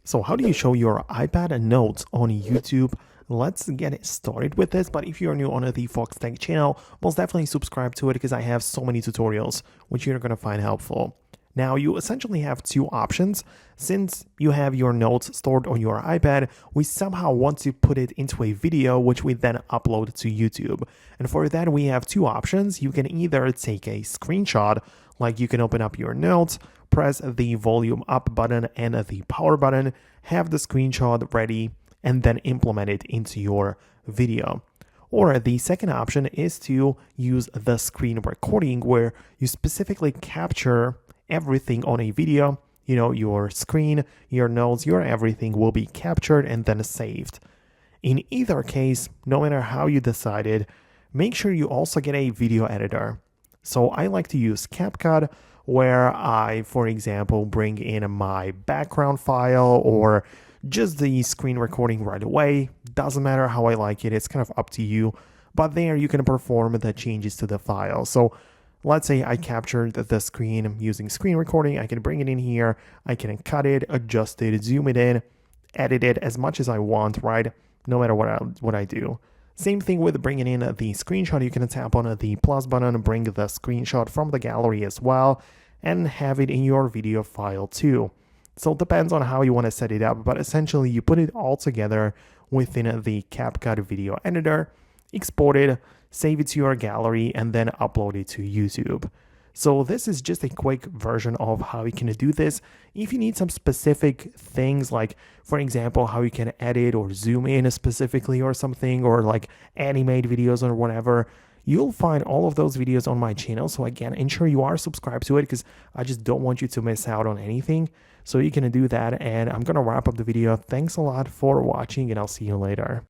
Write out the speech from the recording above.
So how do you show your iPad notes on YouTube? Let's get started with this, but if you're new on the Foxtecc channel, most definitely subscribe to it because I have so many tutorials which you're going to find helpful. Now, you essentially have two options. Since you have your notes stored on your iPad, we somehow want to put it into a video which we then upload to YouTube. And for that, we have two options. You can either take a screenshot, like you can open up your notes, press the volume up button and the power button, have the screenshot ready, and then implement it into your video. Or the second option is to use the screen recording where you specifically capture everything on a video. You know, your screen, your notes, your everything will be captured and then saved. In either case, no matter how you decided, make sure you also get a video editor. So I like to use CapCut, where I, for example, bring in my background file or just the screen recording right away. Doesn't matter how I like it, it's kind of up to you. But there you can perform the changes to the file. So let's say I captured the screen using screen recording. I can bring it in here. I can cut it, adjust it, zoom it in, edit it as much as I want, right? No matter what I do. Same thing with bringing in the screenshot. You can tap on the plus button, bring the screenshot from the gallery as well, and have it in your video file too. So it depends on how you want to set it up, but essentially you put it all together within the CapCut video editor, export it, save it to your gallery, and then upload it to YouTube. So this is just a quick version of how you can do this. If you need some specific things, like for example, how you can edit or zoom in specifically or something, or like animate videos or whatever, you'll find all of those videos on my channel. So again, ensure you are subscribed to it because I just don't want you to miss out on anything. So you can do that, and I'm going to wrap up the video. Thanks a lot for watching, and I'll see you later.